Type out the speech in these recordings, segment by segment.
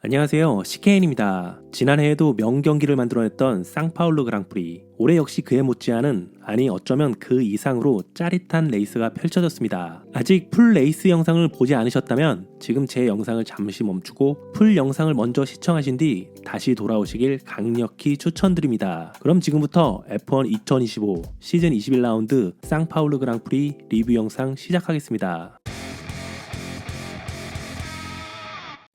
안녕하세요. CKN입니다. 지난해에도 명경기를 만들어냈던 상파울루 그랑프리. 올해 역시 그에 못지않은, 아니 어쩌면 그 이상으로 짜릿한 레이스가 펼쳐졌습니다. 아직 풀 레이스 영상을 보지 않으셨다면 지금 제 영상을 잠시 멈추고 풀 영상을 먼저 시청하신 뒤 다시 돌아오시길 강력히 추천드립니다. 그럼 지금부터 F1 2025 시즌 21라운드 상파울루 그랑프리 리뷰 영상 시작하겠습니다.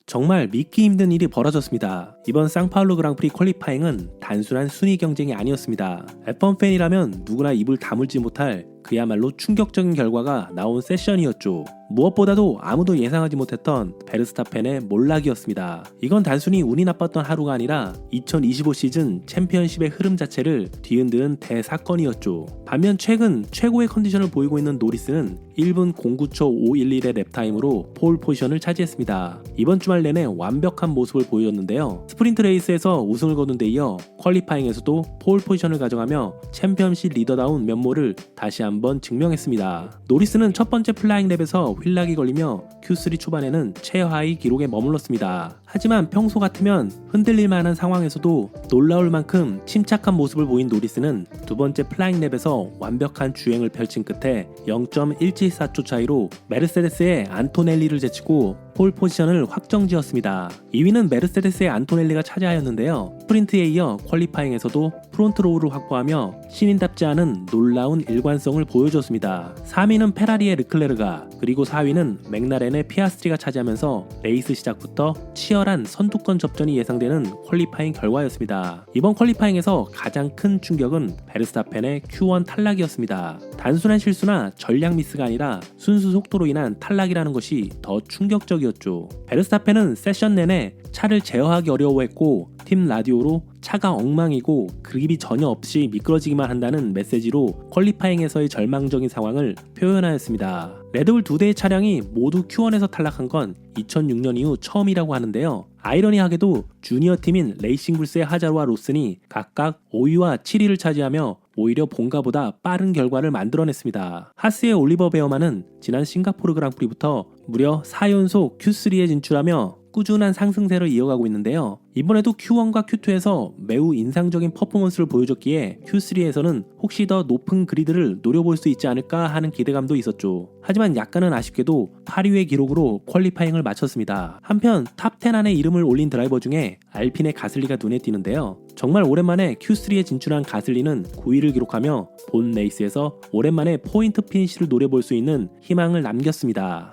정말 믿기 힘든 일이 벌어졌습니다. 이번 상파울루 그랑프리 퀄리파잉은 단순한 순위 경쟁이 아니었습니다. F1 팬이라면 누구나 입을 다물지 못할 그야말로 충격적인 결과가 나온 세션이었죠. 무엇보다도 아무도 예상하지 못했던 베르스타펜의 몰락이었습니다. 이건 단순히 운이 나빴던 하루가 아니라 2025 시즌 챔피언십의 흐름 자체를 뒤흔드는 대사건이었죠. 반면 최근 최고의 컨디션을 보이고 있는 노리스는 1분 09초 511의 랩타임으로 폴 포지션을 차지했습니다. 이번 주말 내내 완벽한 모습을 보여줬는데요. 스프린트 레이스에서 우승을 거둔 데 이어 퀄리파잉에서도 폴 포지션을 가져가며 챔피언십 리더다운 면모를 다시 한번 증명했습니다. 노리스는 첫 번째 플라잉 랩에서 휠락이 걸리며 Q3 초반에는 최하위 기록에 머물렀습니다. 하지만 평소 같으면 흔들릴 만한 상황에서도 놀라울 만큼 침착한 모습을 보인 노리스는 두 번째 플라잉 랩에서 완벽한 주행을 펼친 끝에 0.174초 차이로 메르세데스의 안토넬리를 제치고 폴 포지션을 확정지었습니다. 2위는 메르세데스의 안토넬리가 차지하였는데요. 스프린트에 이어 퀄리파잉에서도 프론트 로우를 확보하며 신인답지 않은 놀라운 일관성을 보여줬습니다. 3위는 페라리의 르클레르가, 그리고 4위는 맥라렌의 피아스트리가 차지하면서 레이스 시작부터 치열한 선두권 접전이 예상되는 퀄리파잉 결과였습니다. 이번 퀄리파잉에서 가장 큰 충격은 베르스타펜의 Q1 탈락이었습니다. 단순한 실수나 전략 미스가 아니라 순수 속도로 인한 탈락이라는 것이 더 충격적이었죠. 베르스타펜은 세션 내내 차를 제어하기 어려워했고 팀 라디오로 차가 엉망이고 그립이 전혀 없이 미끄러지기만 한다는 메시지로 퀄리파잉에서의 절망적인 상황을 표현하였습니다. 레드불 두 대의 차량이 모두 Q1에서 탈락한 건 2006년 이후 처음이라고 하는데요. 아이러니하게도 주니어 팀인 레이싱불스의 하자르와 로슨이 각각 5위와 7위를 차지하며 오히려 본가보다 빠른 결과를 만들어냈습니다. 하스의 올리버 베어만은 지난 싱가포르 그랑프리부터 무려 4연속 Q3에 진출하며 꾸준한 상승세를 이어가고 있는데요. 이번에도 Q1과 Q2에서 매우 인상적인 퍼포먼스를 보여줬기에 Q3에서는 혹시 더 높은 그리드를 노려볼 수 있지 않을까 하는 기대감도 있었죠. 하지만 약간은 아쉽게도 8위의 기록으로 퀄리파잉을 마쳤습니다. 한편 탑10 안에 이름을 올린 드라이버 중에 알핀의 가슬리가 눈에 띄는데요. 정말 오랜만에 Q3에 진출한 가슬리는 9위를 기록하며 본 레이스에서 오랜만에 포인트 피니시를 노려볼 수 있는 희망을 남겼습니다.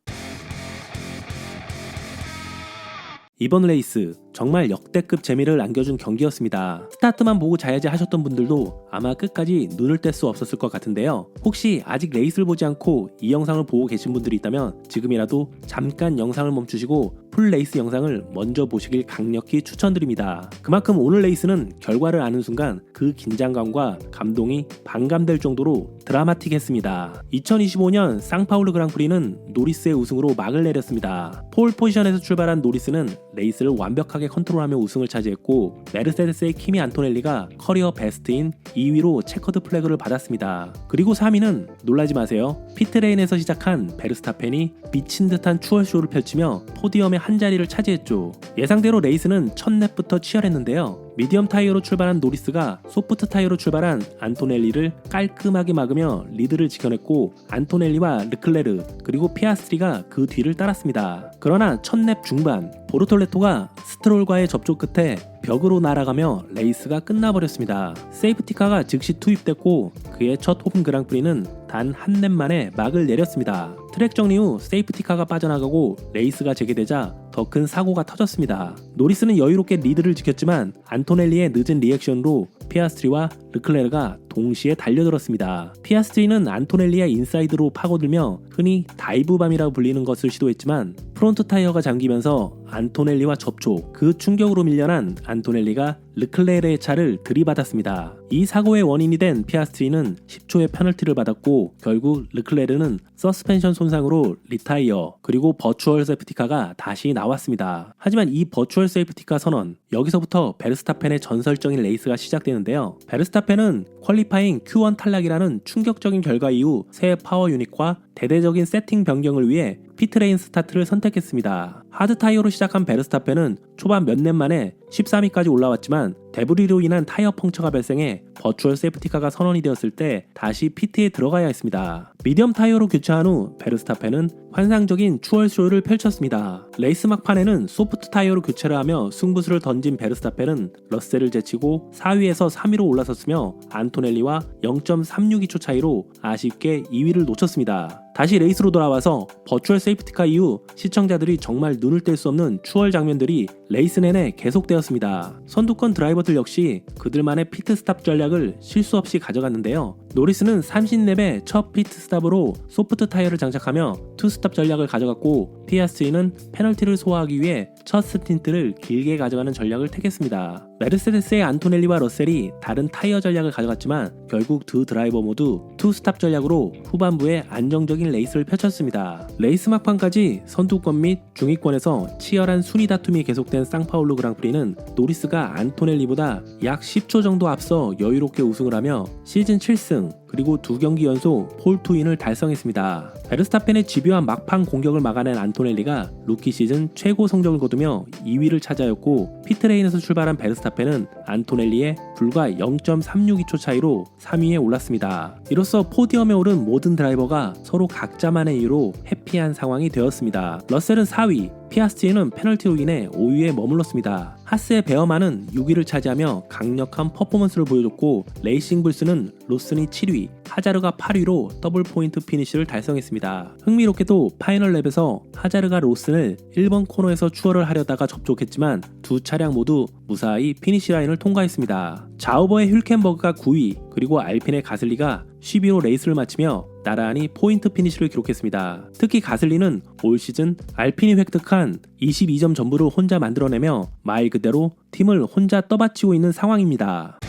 이번 레이스 정말 역대급 재미를 안겨준 경기였습니다. 스타트만 보고 자야지 하셨던 분들도 아마 끝까지 눈을 뗄 수 없었을 것 같은데요. 혹시 아직 레이스를 보지 않고 이 영상을 보고 계신 분들이 있다면 지금이라도 잠깐 영상을 멈추시고 풀 레이스 영상을 먼저 보시길 강력히 추천드립니다. 그만큼 오늘 레이스는 결과를 아는 순간 그 긴장감과 감동이 반감될 정도로 드라마틱했습니다. 2025년 상파울루 그랑프리는 노리스의 우승으로 막을 내렸습니다. 폴 포지션에서 출발한 노리스는 레이스를 완벽하게 컨트롤하며 우승을 차지했고 메르세데스의 키미 안토넬리가 커리어 베스트인 2위로 체커드 플래그를 받았습니다. 그리고 3위는 놀라지 마세요. 피트레인에서 시작한 베르스타펜이 미친 듯한 추월쇼를 펼치며 포디엄의 한 자리를 차지했죠. 예상대로 레이스는 첫 랩부터 치열했는데요. 미디엄 타이어로 출발한 노리스가 소프트 타이어로 출발한 안토넬리를 깔끔하게 막으며 리드를 지켜냈고 안토넬리와 르클레르 그리고 피아스트리가 그 뒤를 따랐습니다. 그러나 첫 랩 중반 보르톨레토가 스트롤과의 접촉 끝에 벽으로 날아가며 레이스가 끝나버렸습니다. 세이프티카가 즉시 투입됐고 그의 첫 호분 그랑프리는 단 한 랩 만에 막을 내렸습니다. 트랙 정리 후 세이프티카가 빠져나가고 레이스가 재개되자 더 큰 사고가 터졌습니다. 노리스는 여유롭게 리드를 지켰지만 안토넬리의 늦은 리액션으로 피아스트리와 르클레르가 동시에 달려들었습니다. 피아스트리는 안토넬리의 인사이드로 파고들며 흔히 다이브밤이라고 불리는 것을 시도했지만 프론트 타이어가 잠기면서 안토넬리와 접촉, 그 충격으로 밀려난 안토넬리가 르클레르의 차를 들이받았습니다. 이 사고의 원인이 된 피아스트리는 10초의 페널티를 받았고 결국 르클레르는 서스펜션 손상으로 리타이어 그리고 버추얼 세이프티카가 다시 나왔습니다. 하지만 이 버추얼 세이프티카 선언, 여기서부터 베르스타펜의 전설적인 레이스가 시작되는데요. 베르스타펜은 퀄리파잉 Q1 탈락이라는 충격적인 결과 이후 새 파워 유닛과 대대적인 세팅 변경을 위해 피트레인 스타트를 선택했습니다. 하드 타이어로 시작한 베르스타펜은 초반 몇 년 만에 13위까지 올라왔지만 데브리로 인한 타이어 펑처가 발생해 버추얼 세이프티카가 선언이 되었을 때 다시 피트에 들어가야 했습니다. 미디엄 타이어로 교체한 후 베르스타펜은 환상적인 추월쇼를 펼쳤습니다. 레이스 막판에는 소프트 타이어로 교체를 하며 승부수를 던진 베르스타펜은 러셀을 제치고 4위에서 3위로 올라섰으며 안토넬리와 0.362초 차이로 아쉽게 2위를 놓쳤습니다. 다시 레이스로 돌아와서 버추얼 세이프티카 이후 시청자들이 정말 눈을 뗄 수 없는 추월 장면들이 레이스 내내 계속되었습니다. 선두권 드라이버들 역시 그들만의 피트스탑 전략을 실수 없이 가져갔는데요. 노리스는 30렙의 첫 피트스탑으로 소프트 타이어를 장착하며 투스탑 전략을 가져갔고 피아스트리는 페널티를 소화하기 위해 첫 스틴트를 길게 가져가는 전략을 택했습니다. 메르세데스의 안토넬리와 러셀이 다른 타이어 전략을 가져갔지만 결국 두 드라이버 모두 투스탑 전략으로 후반부에 안정적인 레이스를 펼쳤습니다. 레이스 막판까지 선두권 및 중위권에서 치열한 순위 다툼이 계속된 상파울루 그랑프리는 노리스가 안토넬리보다 약 10초 정도 앞서 여유롭게 우승을 하며 시즌 7승 그리고 2경기 연속 폴2윈을 달성했습니다. 베르스타펜의 집요한 막판 공격을 막아낸 안토넬리가 루키 시즌 최고 성적을 거두며 2위를 차지하였고 피트레인에서 출발한 베르스타펜은 안토넬리의 불과 0.362초 차이로 3위에 올랐습니다. 이로써 포디엄에 오른 모든 드라이버가 서로 각자만의 이유로 해피한 상황이 되었습니다. 러셀은 4위, 피아스트리는 페널티로 인해 5위에 머물렀습니다. 하스의 베어만은 6위를 차지하며 강력한 퍼포먼스를 보여줬고 레이싱불스는 로슨이 7위, 하자르가 8위로 더블 포인트 피니쉬를 달성했습니다. 흥미롭게도 파이널 랩에서 하자르가 로슨을 1번 코너에서 추월을 하려다가 접촉했지만 두 차량 모두 무사히 피니쉬 라인을 통과했습니다. 자우버의 튉켄버그가 9위, 그리고 알핀의 가슬리가 10위로 레이스를 마치며 나란히 포인트 피니쉬를 기록했습니다. 특히 가슬리는 올 시즌 알핀이 획득한 22점 전부를 혼자 만들어내며 말 그대로 팀을 혼자 떠받치고 있는 상황입니다.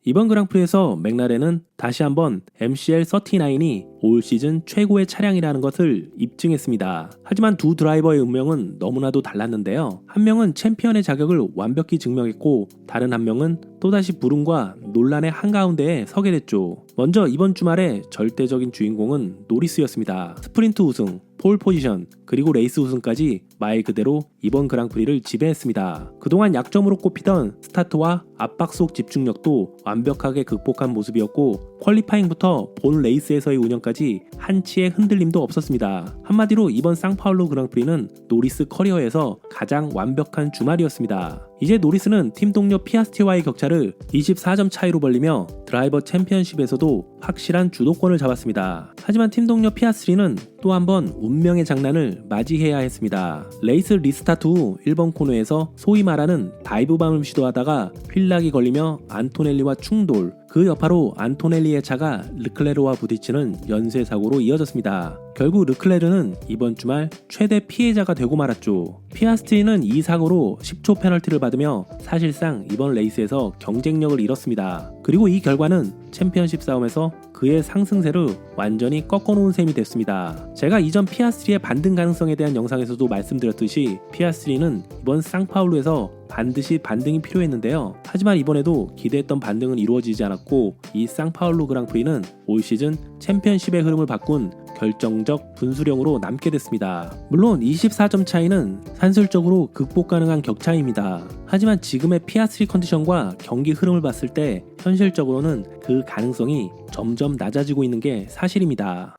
이번 그랑프리에서 맥라렌은 다시 한번 MCL39이 올 시즌 최고의 차량이라는 것을 입증했습니다. 하지만 두 드라이버의 운명은 너무나도 달랐는데요. 한 명은 챔피언의 자격을 완벽히 증명했고 다른 한 명은 또다시 불운과 논란의 한가운데에 서게 됐죠. 먼저 이번 주말의 절대적인 주인공은 노리스였습니다. 스프린트 우승, 폴 포지션, 그리고 레이스 우승까지 말 그대로 이번 그랑프리를 지배했습니다. 그동안 약점으로 꼽히던 스타트와 압박 속 집중력도 완벽하게 극복한 모습이었고 퀄리파잉부터 본 레이스에서의 운영까지 한치의 흔들림도 없었습니다. 한마디로 이번 상파울루 그랑프리는 노리스 커리어에서 가장 완벽한 주말이었습니다. 이제 노리스는 팀 동료 피아스트리와의 격차를 24점 차이로 벌리며 드라이버 챔피언십에서도 확실한 주도권을 잡았습니다. 하지만 팀 동료 피아스트리는 또 한 번 운명의 장난을 맞이해야 했습니다. 레이스 리스타트 후 1번 코너에서 소위 말하는 다이브밤을 시도하다가 휠락이 걸리며 안토넬리와 충돌, 그 여파로 안토넬리의 차가 르클레르와 부딪히는 연쇄 사고로 이어졌습니다. 결국 르클레르는 이번 주말 최대 피해자가 되고 말았죠. 피아스트리는 이 사고로 10초 페널티를 받으며 사실상 이번 레이스에서 경쟁력을 잃었습니다. 그리고 이 결과는 챔피언십 싸움에서 그의 상승세를 완전히 꺾어놓은 셈이 됐습니다. 제가 이전 피아스트리의 반등 가능성에 대한 영상에서도 말씀드렸듯이 피아스트리는 이번 상파울루에서 반드시 반등이 필요했는데요. 하지만 이번에도 기대했던 반등은 이루어지지 않았고 이 상파울루 그랑프리는 올 시즌 챔피언십의 흐름을 바꾼 결정적 분수령으로 남게 됐습니다. 물론 24점 차이는 산술적으로 극복 가능한 격차입니다. 하지만 지금의 피아스트리 컨디션과 경기 흐름을 봤을 때 현실적으로는 그 가능성이 점점 낮아지고 있는 게 사실입니다.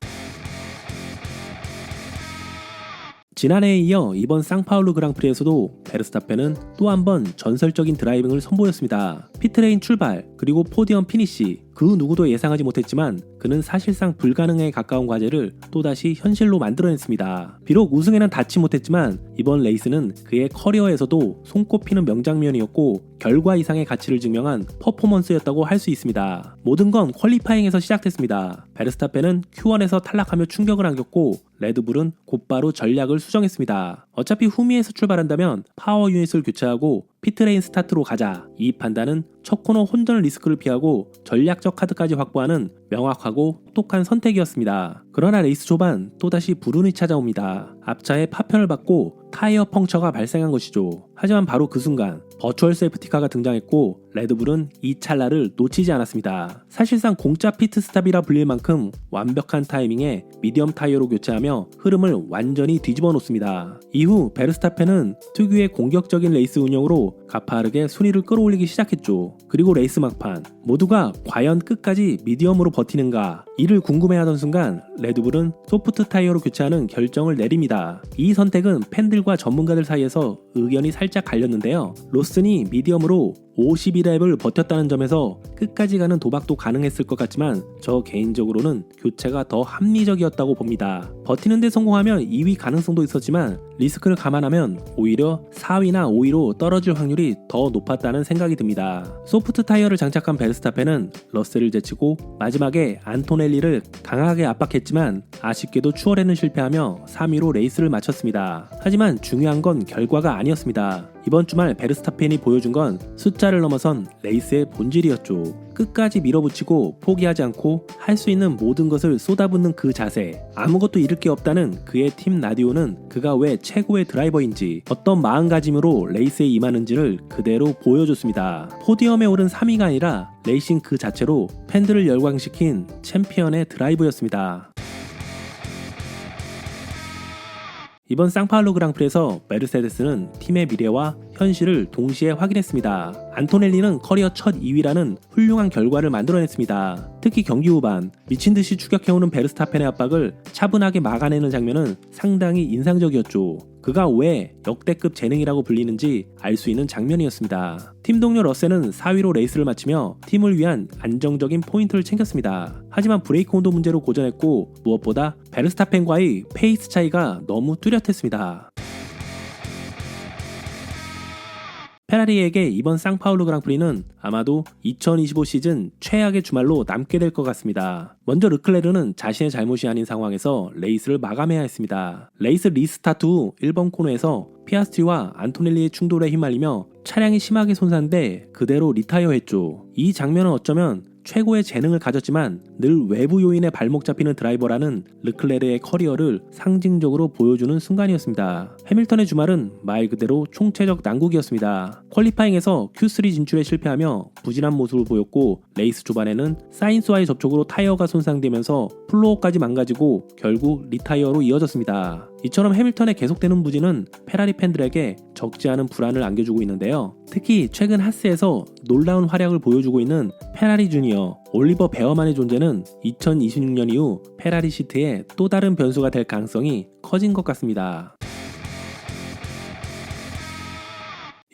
지난해에 이어 이번 상파울루 그랑프리에서도 베르스타펜은 또 한 번 전설적인 드라이빙을 선보였습니다. 피트레인 출발, 그리고 포디엄 피니시, 그 누구도 예상하지 못했지만 그는 사실상 불가능에 가까운 과제를 또다시 현실로 만들어냈습니다. 비록 우승에는 닿지 못했지만 이번 레이스는 그의 커리어에서도 손꼽히는 명장면이었고 결과 이상의 가치를 증명한 퍼포먼스였다고 할 수 있습니다. 모든 건 퀄리파잉에서 시작됐습니다. 베르스타펜은 Q1에서 탈락하며 충격을 안겼고 레드불은 곧바로 전략을 수정했습니다. 어차피 후미에서 출발한다면 파워 유닛을 교체하고 피트레인 스타트로 가자. 이 판단은 첫 코너 혼전 리스크를 피하고 전략적 카드까지 확보하는 명확하고 똑똑한 선택이었습니다. 그러나 레이스 초반 또다시 불운이 찾아옵니다. 앞차에 파편을 받고 타이어 펑처가 발생한 것이죠. 하지만 바로 그 순간 버추얼 세이프티카가 등장했고 레드불은 이 찰나를 놓치지 않았습니다. 사실상 공짜 피트스탑이라 불릴 만큼 완벽한 타이밍에 미디엄 타이어로 교체하며 흐름을 완전히 뒤집어 놓습니다. 이후 베르스타펜은 특유의 공격적인 레이스 운영으로 가파르게 순위를 끌어올리기 시작했죠. 그리고 레이스 막판 모두가 과연 끝까지 미디엄으로 버티는가 이를 궁금해하던 순간 레드불은 소프트 타이어로 교체하는 결정을 내립니다. 이 선택은 팬들과 전문가들 사이에서 의견이 살짝 갈렸는데요. 로슨이 미디엄으로 52랩을 버텼다는 점에서 끝까지 가는 도박도 가능했을 것 같지만 저 개인적으로는 교체가 더 합리적이었다고 봅니다. 버티는 데 성공하면 2위 가능성도 있었지만 리스크를 감안하면 오히려 4위나 5위로 떨어질 확률이 더 높았다는 생각이 듭니다. 소프트 타이어를 장착한 베르스타펜은 러셀을 제치고 마지막에 안토넬리를 강하게 압박했지만 아쉽게도 추월에는 실패하며 3위로 레이스를 마쳤습니다. 하지만 중요한 건 결과가 아니었습니다. 이번 주말 베르스타펜이 보여준 건 숫자를 넘어선 레이스의 본질이었죠. 끝까지 밀어붙이고 포기하지 않고 할 수 있는 모든 것을 쏟아붓는 그 자세, 아무것도 잃을 게 없다는 그의 팀 라디오는 그가 왜 최고의 드라이버인지 어떤 마음가짐으로 레이스에 임하는지를 그대로 보여줬습니다. 포디엄에 오른 3위가 아니라 레이싱 그 자체로 팬들을 열광시킨 챔피언의 드라이브였습니다. 이번 상파울루 그랑프리에서 메르세데스는 팀의 미래와 현실을 동시에 확인했습니다. 안토넬리는 커리어 첫 2위라는 훌륭한 결과를 만들어냈습니다. 특히 경기 후반 미친듯이 추격해오는 베르스타펜의 압박을 차분하게 막아내는 장면은 상당히 인상적이었죠. 그가 왜 역대급 재능이라고 불리는지 알 수 있는 장면이었습니다. 팀 동료 러셀은 4위로 레이스를 마치며 팀을 위한 안정적인 포인트를 챙겼습니다. 하지만 브레이크 온도 문제로 고전했고 무엇보다 베르스타펜과의 페이스 차이가 너무 뚜렷했습니다. 페라리에게 이번 상파울루 그랑프리는 아마도 2025 시즌 최악의 주말로 남게 될 것 같습니다. 먼저 르클레르는 자신의 잘못이 아닌 상황에서 레이스를 마감해야 했습니다. 레이스 리스타트 후 1번 코너에서 피아스트리와 안토넬리의 충돌에 휘말리며 차량이 심하게 손상돼 그대로 리타이어했죠. 이 장면은 어쩌면 최고의 재능을 가졌지만 늘 외부 요인에 발목 잡히는 드라이버라는 르클레르의 커리어를 상징적으로 보여주는 순간이었습니다. 해밀턴의 주말은 말 그대로 총체적 난국이었습니다. 퀄리파잉에서 Q3 진출에 실패하며 부진한 모습을 보였고 레이스 초반에는 사인스와의 접촉으로 타이어가 손상되면서 플로어까지 망가지고 결국 리타이어로 이어졌습니다. 이처럼 해밀턴의 계속되는 부진은 페라리 팬들에게 적지 않은 불안을 안겨주고 있는데요. 특히 최근 하스에서 놀라운 활약을 보여주고 있는 페라리 주니어 올리버 베어만의 존재는 2026년 이후 페라리 시트의 또 다른 변수가 될 가능성이 커진 것 같습니다.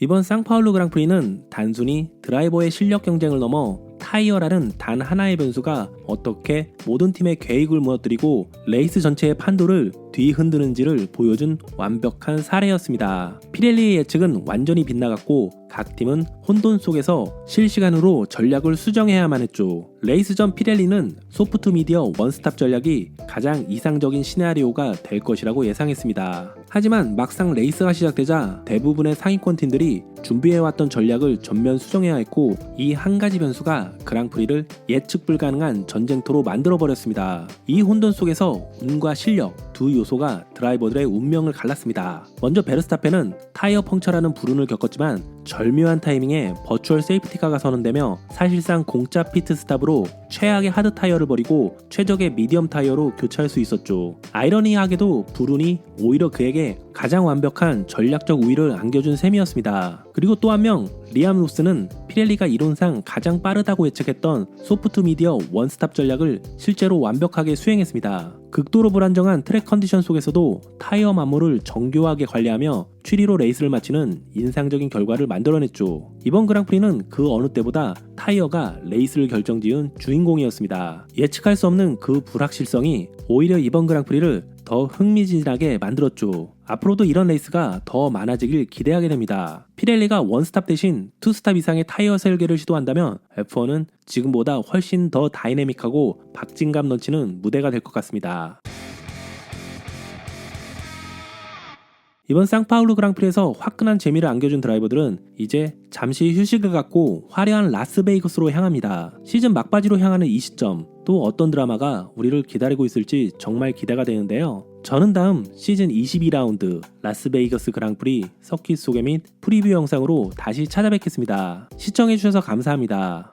이번 상파울루 그랑프리는 단순히 드라이버의 실력 경쟁을 넘어 타이어라는 단 하나의 변수가 어떻게 모든 팀의 계획을 무너뜨리고 레이스 전체의 판도를 뒤흔드는지를 보여준 완벽한 사례였습니다. 피렐리의 예측은 완전히 빗나갔고 각 팀은 혼돈 속에서 실시간으로 전략을 수정해야만 했죠. 레이스 전 피렐리는 소프트 미디어 원스톱 전략이 가장 이상적인 시나리오가 될 것이라고 예상했습니다. 하지만 막상 레이스가 시작되자 대부분의 상위권 팀들이 준비해왔던 전략을 전면 수정해야 했고 이 한 가지 변수가 그랑프리를 예측 불가능한 전쟁터로 만들어버렸습니다. 이 혼돈 속에서 운과 실력 두 요소가 드라이버들의 운명을 갈랐습니다. 먼저 베르스타펜은 타이어 펑처라는 불운을 겪었지만 절묘한 타이밍에 버추얼 세이프티카가 선언되며 사실상 공짜 피트스탑으로 최악의 하드 타이어를 버리고 최적의 미디엄 타이어로 교체할 수 있었죠. 아이러니하게도 불운이 오히려 그에게 가장 완벽한 전략적 우위를 안겨준 셈이었습니다. 그리고 또 한 명 리암 로스는 피렐리가 이론상 가장 빠르다고 예측했던 소프트 미디어 원스톱 전략을 실제로 완벽하게 수행했습니다. 극도로 불안정한 트랙 컨디션 속에서도 타이어 마모를 정교하게 관리하며 7위로 레이스를 마치는 인상적인 결과를 만들어냈죠. 이번 그랑프리는 그 어느 때보다 타이어가 레이스를 결정지은 주인공이었습니다. 예측할 수 없는 그 불확실성이 오히려 이번 그랑프리를 더 흥미진진하게 만들었죠. 앞으로도 이런 레이스가 더 많아지길 기대하게 됩니다. 피렐리가 원스톱 대신 투스톱 이상의 타이어 설계를 시도한다면 F1은 지금보다 훨씬 더 다이내믹하고 박진감 넘치는 무대가 될 것 같습니다. 이번 상파울루 그랑프리에서 화끈한 재미를 안겨준 드라이버들은 이제 잠시 휴식을 갖고 화려한 라스베이거스로 향합니다. 시즌 막바지로 향하는 이 시점, 또 어떤 드라마가 우리를 기다리고 있을지 정말 기대가 되는데요. 저는 다음 시즌 22라운드 라스베이거스 그랑프리 서킷 소개 및 프리뷰 영상으로 다시 찾아뵙겠습니다. 시청해주셔서 감사합니다.